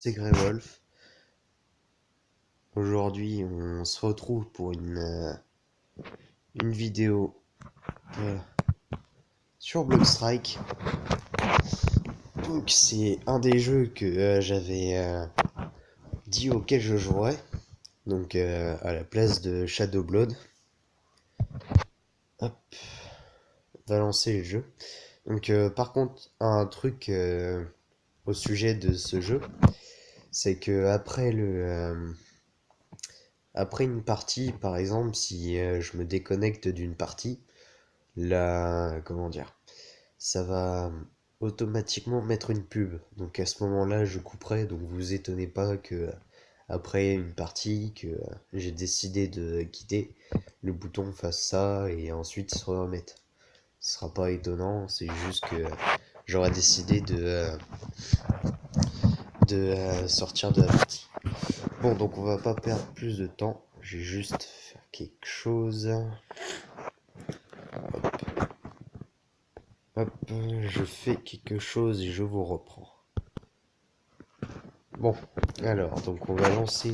c'est Greywolf. Aujourd'hui, on se retrouve pour une vidéo euh, sur Blockstrike. Donc, c'est un des jeux que j'avais dit auquel je jouerais. Donc, à la place de Shadowblood. Hop, on va lancer le jeu. Donc, par contre, un truc au sujet de ce jeu, c'est que après une partie, par exemple, si je me déconnecte d'une partie, comment dire, ça va automatiquement mettre une pub. Donc à ce moment-là, je couperai. Donc vous étonnez pas que après une partie que j'ai décidé de quitter, le bouton fasse ça et ensuite se remette. Ce sera pas étonnant, c'est juste que j'aurais décidé de sortir de la partie. Bon, donc on va pas perdre plus de temps. Je vais juste faire quelque chose. Hop, je fais quelque chose et je vous reprends. Bon, alors, donc on va lancer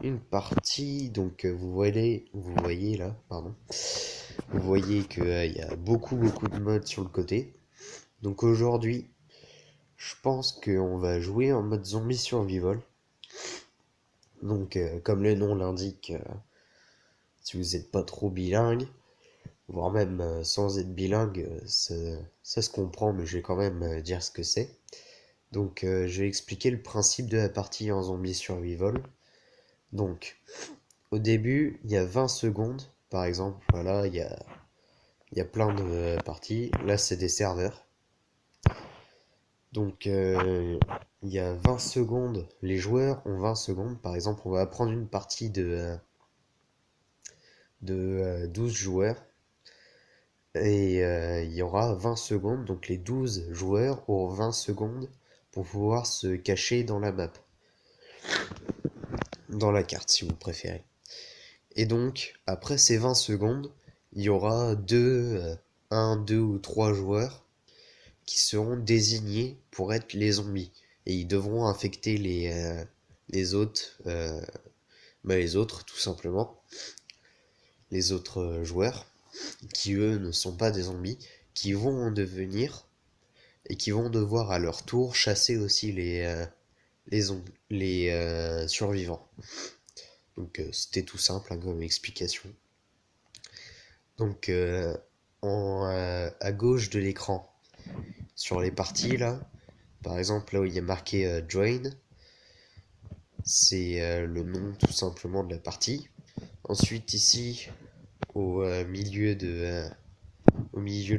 une partie. Donc vous voyez là, pardon. Vous voyez qu'il y a beaucoup de modes sur le côté. Donc aujourd'hui, je pense qu'on va jouer en mode zombie survival. Donc comme le nom l'indique, si vous n'êtes pas trop bilingue, voire même sans être bilingue, ça se comprend, mais je vais quand même dire ce que c'est. Donc je vais expliquer le principe de la partie en zombie survival. Donc au début, il y a 20 secondes, par exemple, voilà, il y a plein de parties. Là, c'est des serveurs. Donc il y a 20 secondes, les joueurs ont 20 secondes. Par exemple, on va prendre une partie de 12 joueurs. Et il y aura 20 secondes, donc les 12 joueurs auront 20 secondes pour pouvoir se cacher dans la map. Dans la carte, si vous préférez. Et donc, après ces 20 secondes, il y aura un, deux ou trois joueurs qui seront désignés pour être les zombies. Et ils devront infecter les autres, les autres tout simplement, les autres joueurs, qui eux ne sont pas des zombies, qui vont en devenir et qui vont devoir à leur tour chasser aussi les survivants. Donc c'était tout simple hein, comme explication. Donc à gauche de l'écran, sur les parties là, par exemple là où il y a marqué Join, c'est le nom tout simplement de la partie. Ensuite ici, au au milieu de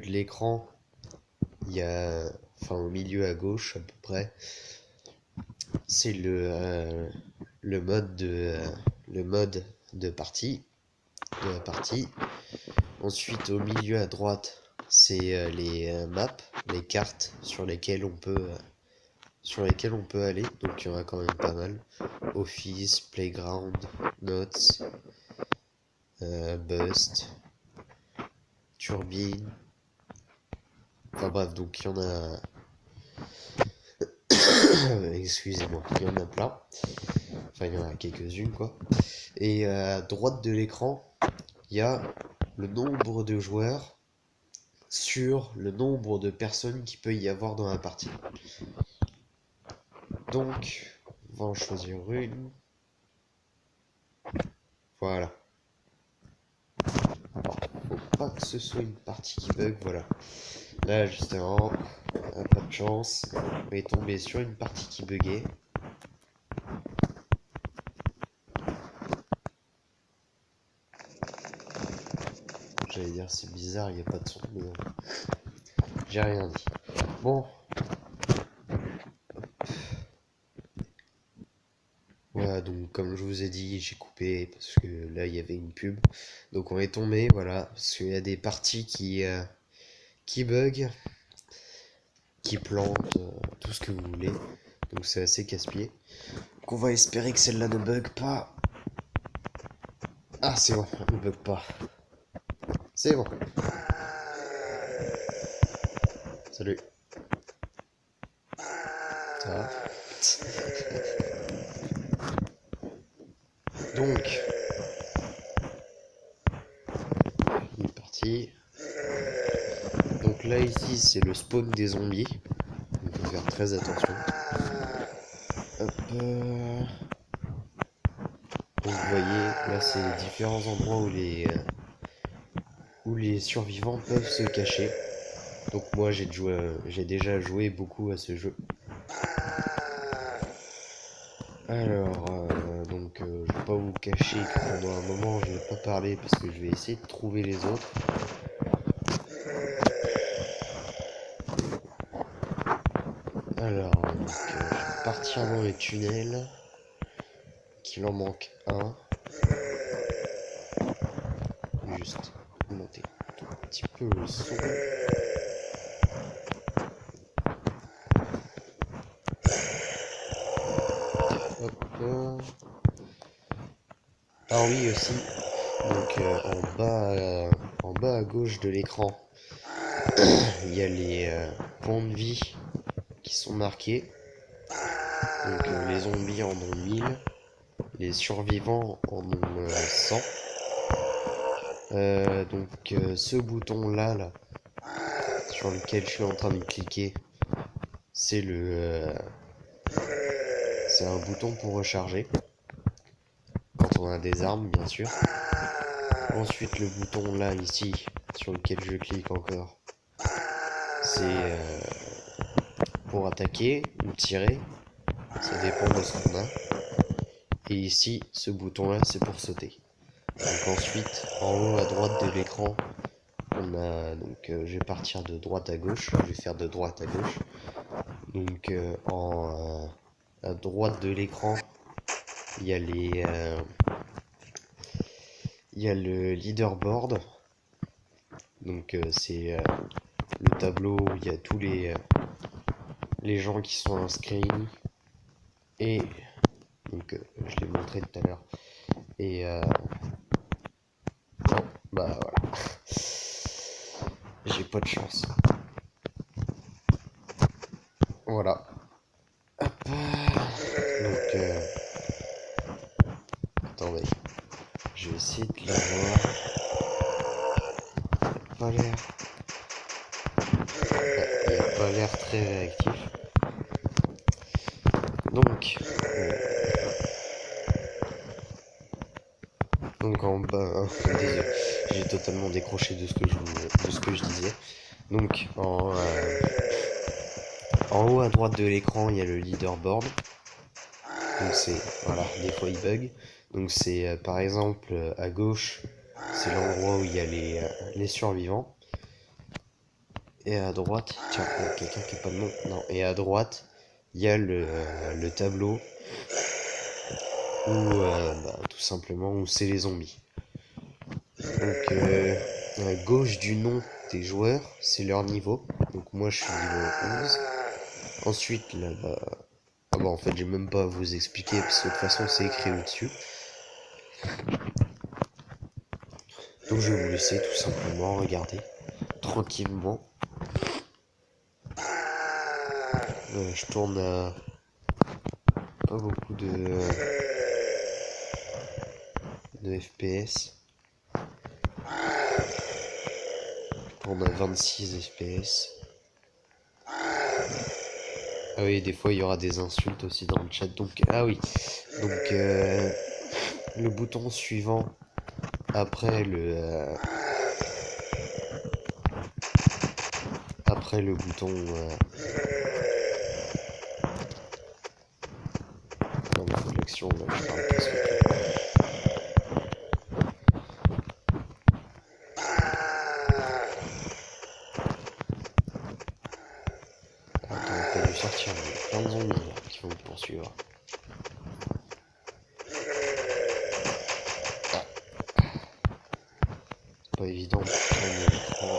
l'écran, il y a, enfin au milieu à gauche à peu près, c'est le mode de partie, de la partie. Ensuite au milieu à droite, c'est les maps, les cartes sur lesquelles on peut aller. Donc il y en a quand même pas mal. Office, Playground, Notes, Bust, Turbine. Enfin bref, donc il y en a. Excusez-moi, il y en a plein. Enfin, il y en a quelques-unes quoi. Et à droite de l'écran, il y a le nombre de joueurs sur le nombre de personnes qu'il peut y avoir dans la partie. Donc, on va en choisir une. Voilà. Faut pas que ce soit une partie qui bug, voilà. Là, justement, on a pas de chance. On est tombé sur une partie qui buguait. J'allais dire, c'est bizarre, il n'y a pas de son, mais non. J'ai rien dit. Bon. Voilà, donc comme je vous ai dit, j'ai coupé parce que là, il y avait une pub. Donc on est tombé, voilà, parce qu'il y a des parties qui bug, qui plantent, tout ce que vous voulez. Donc c'est assez casse-pied. Donc on va espérer que celle-là ne bug pas. Ah, c'est bon, elle ne bug pas. C'est bon. Salut. ça. Donc, il est parti. Donc là ici c'est le spawn des zombies. Il faut faire très attention. Hop. Donc vous voyez, là c'est les différents endroits où les survivants peuvent se cacher. Donc moi j'ai déjà joué beaucoup à ce jeu. Alors, je vais pas vous cacher que pendant un moment je vais pas parler parce que je vais essayer de trouver les autres. Alors, je vais partir dans les tunnels. Qu'il en manque un. Juste monter un tout petit peu le son. Hop. Ah oui aussi. Donc en bas à gauche de l'écran, il y a les points de vie qui sont marqués. Donc les zombies en ont 1000, les survivants en ont 100. Ce bouton là, sur lequel je suis en train de cliquer, c'est c'est un bouton pour recharger. Quand on a des armes, bien sûr. Ensuite, le bouton là, ici, sur lequel je clique encore, c'est pour attaquer ou tirer. Ça dépend de ce qu'on a. Et ici, ce bouton là, c'est pour sauter. Donc ensuite, en haut à droite de l'écran, on a je vais partir de droite à gauche. Je vais faire de droite à gauche. Donc à droite de l'écran, il y a il y a le leaderboard. Donc c'est le tableau où il y a tous les gens qui sont inscrits. Et donc je l'ai montré tout à l'heure. Et non, bah voilà. J'ai pas de chance. Voilà. Hop. Donc attendez. Je vais essayer de l'avoir. Pas l'air. Il a pas l'air très réactif. Donc en bas, désolé, j'ai totalement décroché de ce que je disais. Donc en haut à droite de l'écran, il y a le leaderboard. Donc c'est voilà, des fois il bug. Donc c'est par exemple à gauche, c'est l'endroit où il y a les survivants. Et à droite, tiens, il y a quelqu'un qui n'a pas de nom. Non, et à droite, il y a le tableau où tout simplement où c'est les zombies. Donc à gauche du nom des joueurs, c'est leur niveau. Donc moi je suis niveau 11. Ensuite là-bas. Ah bah en fait j'ai même pas à vous expliquer parce que de toute façon c'est écrit au-dessus. Donc je vais vous laisser tout simplement regarder tranquillement. Je tourne à pas beaucoup de FPS. Je tourne à 26 FPS. Ah oui, des fois il y aura des insultes aussi dans le chat. Donc ah oui. Donc le bouton suivant après le bouton non mais faut de l'action là, je parle presque plus. Attends, on peut lui sortir plein de zombies là, qui vont me poursuivre. C'est pas évident de prendre l'écran.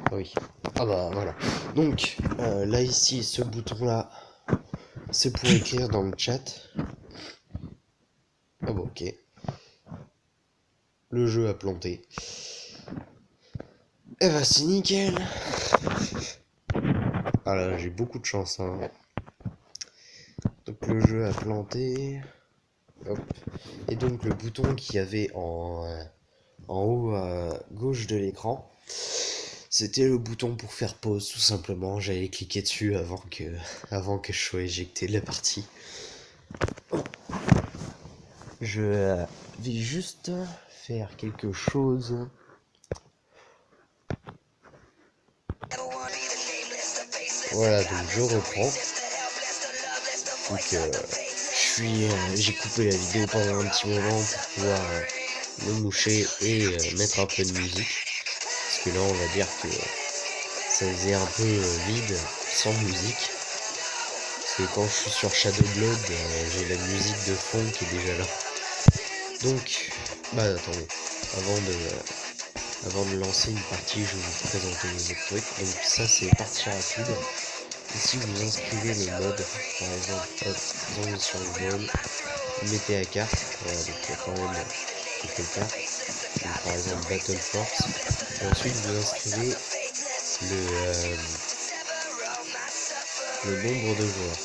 Ah oui. Ah bah voilà. Donc là ici, ce bouton là, c'est pour écrire dans le chat. Ah bah ok. Le jeu a planté. Eh bah c'est nickel. Ah là, j'ai beaucoup de chance, hein. Donc le jeu a planté. Hop. Et donc le bouton qu'il y avait en haut à gauche de l'écran, c'était le bouton pour faire pause, tout simplement. J'allais cliquer dessus avant que je sois éjecté de la partie. Je vais juste faire quelque chose. Voilà, donc je reprends. Donc j'ai coupé la vidéo pendant un petit moment pour pouvoir me moucher et mettre un peu de musique. Parce que là, on va dire que ça faisait un peu vide sans musique. Parce que quand je suis sur Shadow Blood, j'ai la musique de fond qui est déjà là. Donc, bah attendez, avant de lancer une partie, je vais vous présenter les autres trucs. Donc ça, c'est partie rapide. Ici, vous inscrivez le mode, par exemple, hop, zombie survival, vous mettez la carte, voilà, donc il y a quand même quelques cartes, donc, par exemple Battle Force, et ensuite vous inscrivez le nombre de joueurs.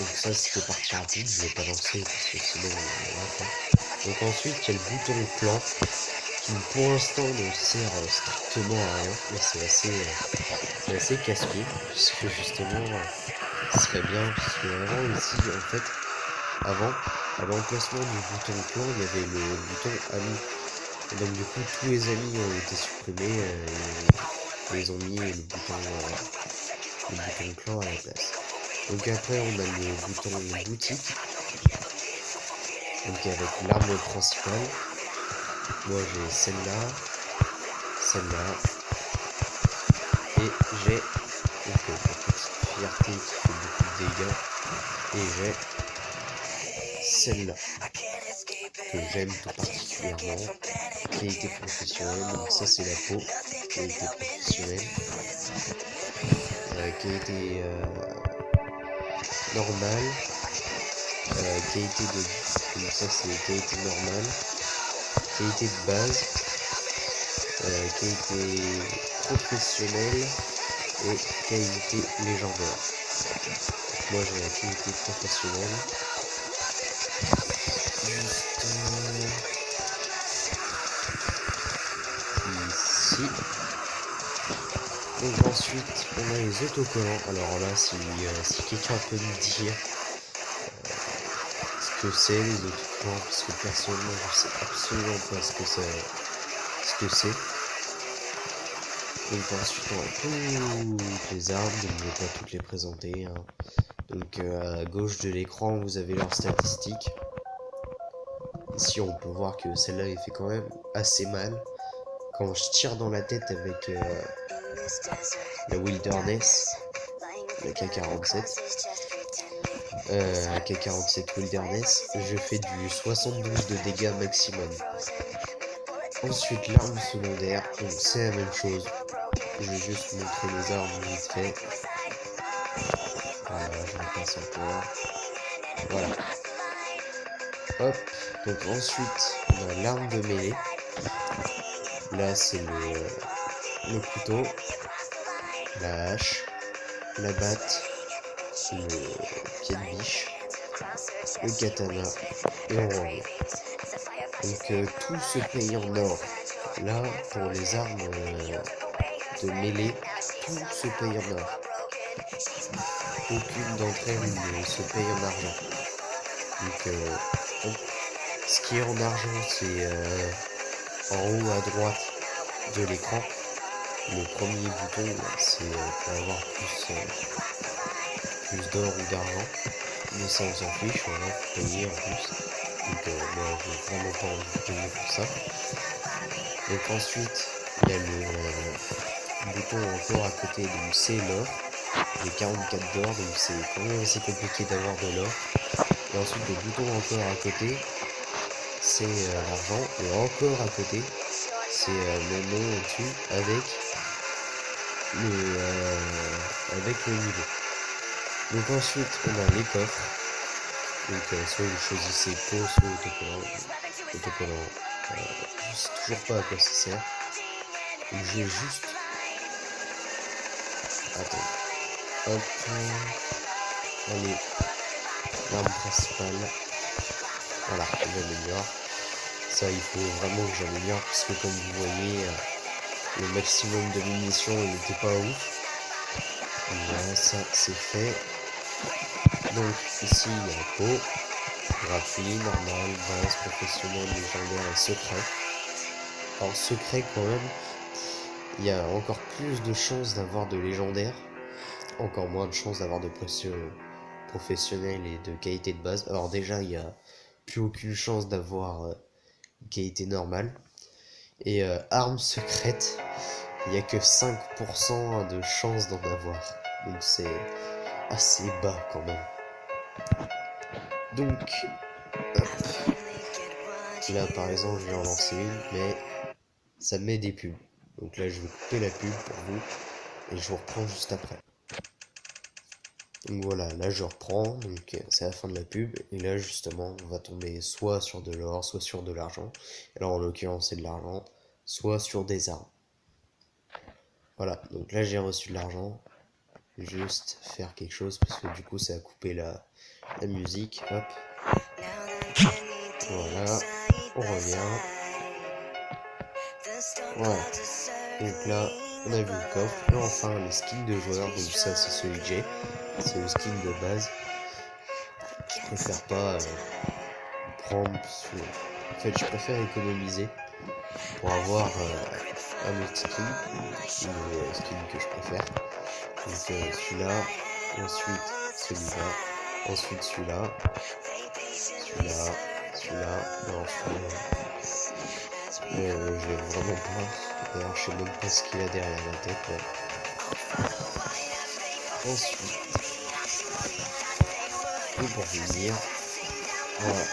Donc ça, c'était partie rapide, je vais pas lancer parce que sinon on va pas. Donc ensuite, il y a le bouton clan, qui pour l'instant ne sert strictement à rien, mais c'est assez casse-pied, puisque justement, ce serait bien, puisque avant ici, en fait, avant, à l'emplacement du bouton clan, il y avait le bouton ami. Et donc du coup, tous les amis ont été supprimés et ils ont mis le bouton clan à la place. Donc après, on a le bouton boutique, donc avec l'arme principale. Moi, j'ai celle-là, et j'ai donc la petite fierté qui fait beaucoup de dégâts, et j'ai celle-là que j'aime tout particulièrement, qualité professionnelle. Donc ça, c'est la peau, qualité professionnelle, qualité normale, qualité de, donc ça c'est qualité normale, qualité de base, qualité professionnelle et qualité légendaire. Moi j'ai la qualité professionnelle. Juste ici. Donc ensuite on a les autocollants. Alors là, si quelqu'un peut me dire ce que c'est les autocollants, parce que personnellement je sais absolument pas ce que c'est. Donc ensuite on a toutes les armes, donc je vais pas toutes les présenter, hein. Donc à gauche de l'écran vous avez leurs statistiques. Ici on peut voir que celle-là elle fait quand même assez mal. Quand je tire dans la tête avec la Wilderness, la K47, la K47 Wilderness, je fais du 72 de dégâts maximum. Ensuite l'arme secondaire, donc c'est la même chose. Je vais juste montrer les armes vite fait. Voilà, je repasse encore. Voilà. Hop. Donc ensuite, on a l'arme de mêlée. Là, c'est le couteau, la hache, la batte, le pied de biche, le katana, et on revient. Donc tout se paye en or. Là, pour les armes de mêlée, tout se paye en or. Aucune d'entre elles ne se paye en argent. Donc, ce qui est en argent, c'est en haut à droite de l'écran. Le premier bouton, c'est pour avoir plus d'or ou d'argent. Mais ça, on s'en fiche, voilà, faut payer en plus. Donc, moi, j'ai vraiment pas envie de payer pour ça. Donc, ensuite, il y a le bouton encore à côté, donc c'est l'or. J'ai 44 d'or, donc c'est quand même assez compliqué d'avoir de l'or. Et ensuite, le bouton encore à côté, c'est l'argent. Et encore à côté, c'est mon nom au-dessus avec le niveau. Donc ensuite, on a les coffres. Donc soit vous choisissez peau, soit autocollant. Je sais toujours pas à quoi ça sert. Donc je vais juste... Attends. Hop. Allez. L'arme principale. Voilà, j'améliore. Ça, il faut vraiment que j'améliore parce que comme vous voyez, le maximum de munitions il n'était pas ouf. Voilà, ça c'est fait. Donc ici il y a un pot. Gratuit, normal, base, professionnel, légendaire et secret. Alors secret quand même, il y a encore plus de chances d'avoir de légendaire. Encore moins de chances d'avoir de professionnel et de qualité de base. Alors déjà il n'y a plus aucune chance d'avoir qualité normale. Et arme secrète, il n'y a que 5% de chance d'en avoir. Donc c'est assez bas quand même. Donc, hop. Là par exemple je vais en lancer une, mais ça met des pubs. Donc là je vais couper la pub pour vous et je vous reprends juste après. Donc voilà, là je reprends, donc c'est la fin de la pub, et là justement on va tomber soit sur de l'or, soit sur de l'argent. Alors en l'occurrence c'est de l'argent, soit sur des armes. Voilà, donc là j'ai reçu de l'argent. Juste faire quelque chose parce que du coup ça a coupé la musique. Hop. Voilà, on revient. Voilà. Donc là, on a vu le coffre. Et enfin, les skins de joueurs. Donc ça, c'est celui que j'ai. C'est le skin de base. Je préfère pas prendre. En fait, je préfère économiser pour avoir un autre skin. Le skin que je préfère. Donc celui-là. Ensuite, celui-là. Ensuite, celui-là. Celui-là. Non, celui-là. Je l'aime vraiment pas. D'ailleurs, je sais même pas ce qu'il a derrière la tête. Ouais. Ensuite, et pour finir, voilà.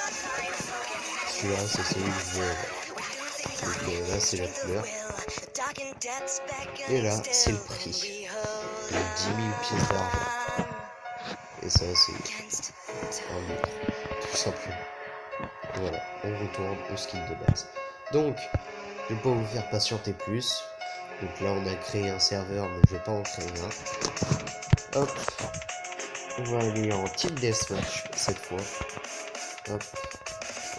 Celui-là, c'est celui que je veux. Donc là, c'est la couleur. Et là, c'est le prix. De 10 000 pièces d'argent. Et ça, c'est un autre. Tout simplement. Voilà, on retourne au skin de base. Donc, je vais pas vous faire patienter plus. Donc là, on a créé un serveur, mais je vais pas en créer un. Hop. On va aller en team deathmatch cette fois. Hop.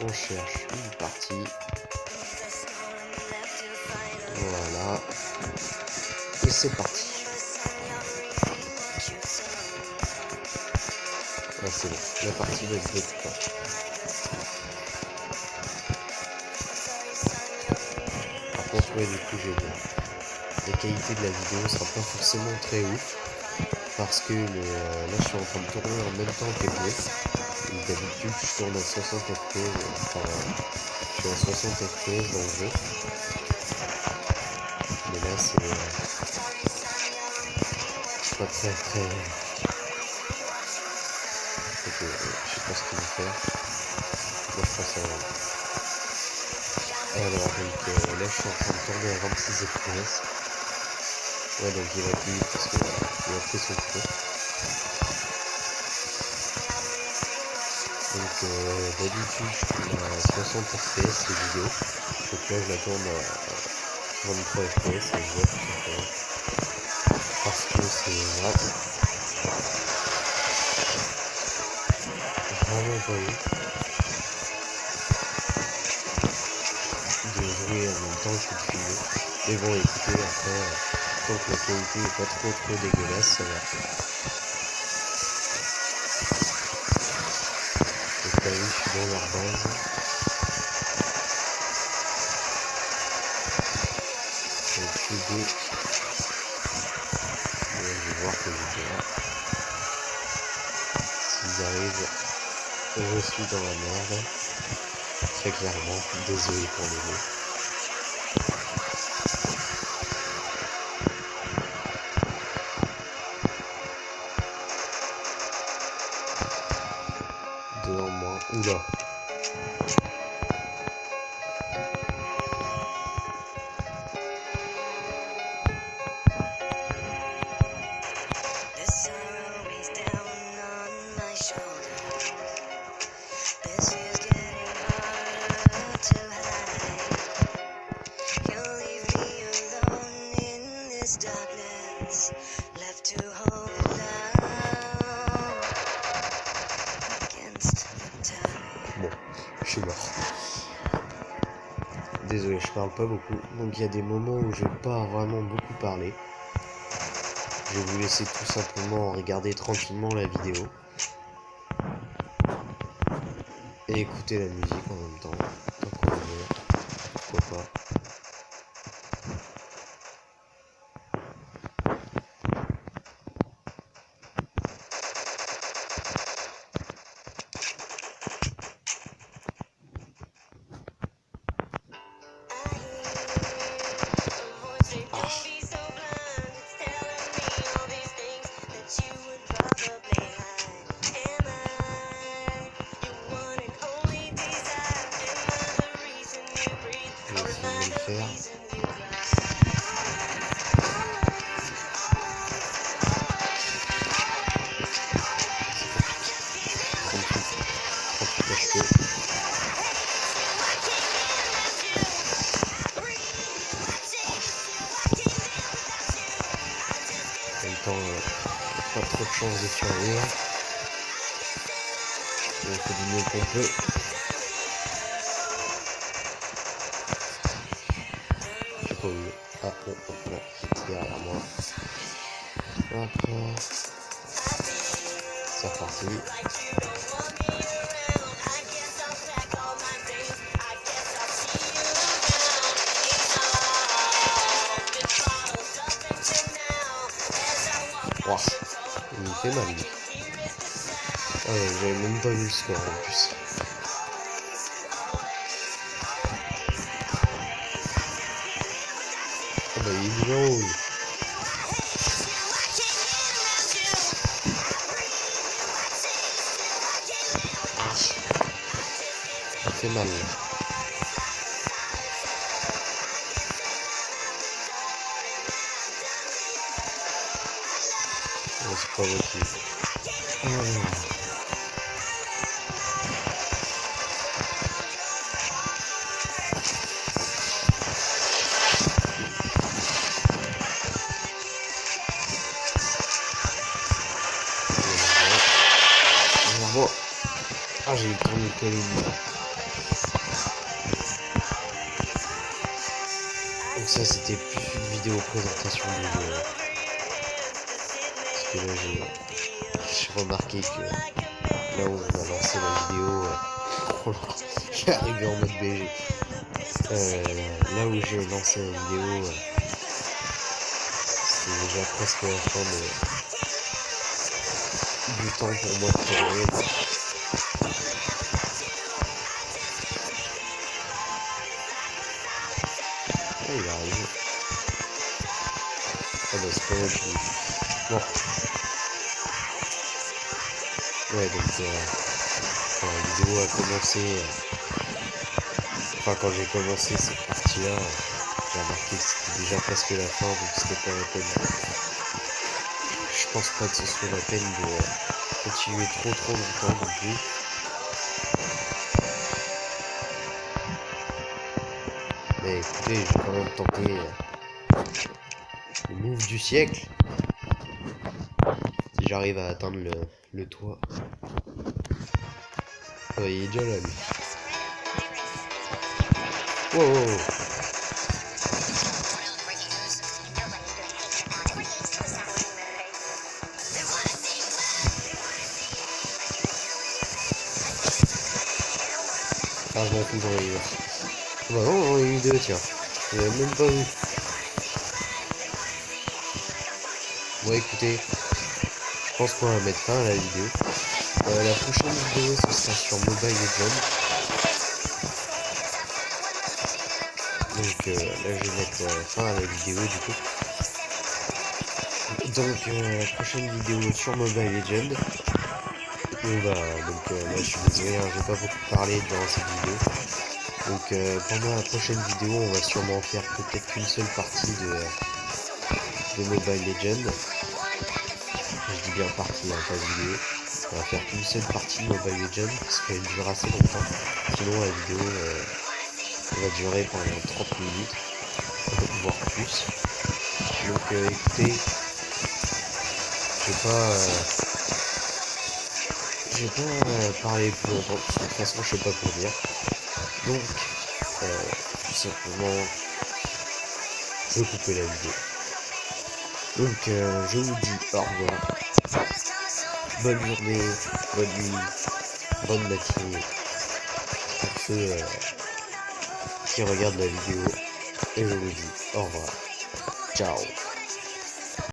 On cherche une partie. Voilà. Et c'est parti. Ah, c'est bon. La partie va être bête, quoi. Par contre, ouais, du coup, j'ai bien. La qualité de la vidéo sera pas forcément très ouf. Parce que là, je suis en train de tourner en même temps que le jeu. Et d'habitude, je tourne à 60 fps. Enfin, je suis à 60 fps dans le jeu. Mais là, c'est pas très. Donc, je sais pas ce qu'il veut faire. Moi, je pense à. Alors, donc là, je suis en train de tourner à 26 fps. Ouais, donc il va plus vite parce qu'il a pris son coup. Donc d'habitude je tourne à 60 fps les vidéos. Donc là je la tourne à 23 fps et je vois tout simplement. Parce que c'est vraiment pas ouf de jouer en même temps que de filmer. Mais bon écoutez, après, tant que la qualité est pas trop dégueulasse, ça va. Donc là oui, je suis dans leur base. Je vais voir que je là. S'ils arrivent, je suis dans la merde. Très clairement, désolé pour les mots. Deux en moins. Oula. Darkness left to hold us. désolé, je parle pas beaucoup. Donc il y a des moments où je vais pas vraiment beaucoup parler. Je vais vous laisser tout simplement regarder tranquillement la vidéo. Et écouter la musique en même temps. Tant qu'on est là, pourquoi pas. Je vais essayer de le faire. En même temps, pas trop de chance de survivre. On fait du mieux qu'on peut. J'ai pas vu. Ah non, non, non, c'est derrière moi. Hop. C'est reparti. Wow. Il me fait mal lui. Ah ouais, j'avais même pas vu le score en plus. Ah bah il est déjà haut lui. Ça fait mal là. Oh, c'est pas possible. Bon. Ah, j'ai eu le temps de coller une. Donc ça c'était plus une vidéo présentation du jeu. Parce que là j'ai remarqué que là où on a lancé la vidéo, j'ai arrivé en mode BG. Là où j'ai lancé la vidéo, c'est déjà presque la fin du temps pour moi de tourner. Ah, il est arrivé. Ah bah c'est pas moi qui... Bon. Ouais, donc quand la vidéo a commencé, enfin quand j'ai commencé cette partie-là, j'ai remarqué que c'était déjà presque la fin, donc c'était pas la peine. Je pense pas que ce soit la peine de continuer trop longtemps non plus. Mais écoutez, j'ai quand même tenté le move du siècle. Si j'arrive à atteindre le toit. Oh, il est déjà là lui. Wow, wow, wow. Ah, je m'en fous, j'en ai eu. Ah bah non, j'en ai eu deux, tiens. Je l'avais même pas vu. Bon, écoutez, je pense qu'on va mettre fin à la vidéo. La prochaine vidéo, ce sera sur Mobile Legends. Donc là, je vais mettre fin à la vidéo du coup. Donc la prochaine vidéo sur Mobile Legends. Et voilà, donc là, je suis désolé, hein, j'ai pas beaucoup parlé durant cette vidéo. Donc pendant la prochaine vidéo, on va sûrement faire peut-être qu'une seule partie de Mobile Legends. Je dis bien partie, hein, pas vidéo. On va faire qu'une seule partie de Mobile Legends parce qu'elle dure assez longtemps. Sinon la vidéo va durer pendant 30 minutes, voire plus. Donc écoutez, je vais pas parler plus longtemps, parce que de toute façon je sais pas quoi dire. Donc tout simplement je couper la vidéo. Donc je vous dis au revoir, bonne journée, bonne nuit, bonne matinée pour ceux qui regardent la vidéo, et je vous dis au revoir, ciao.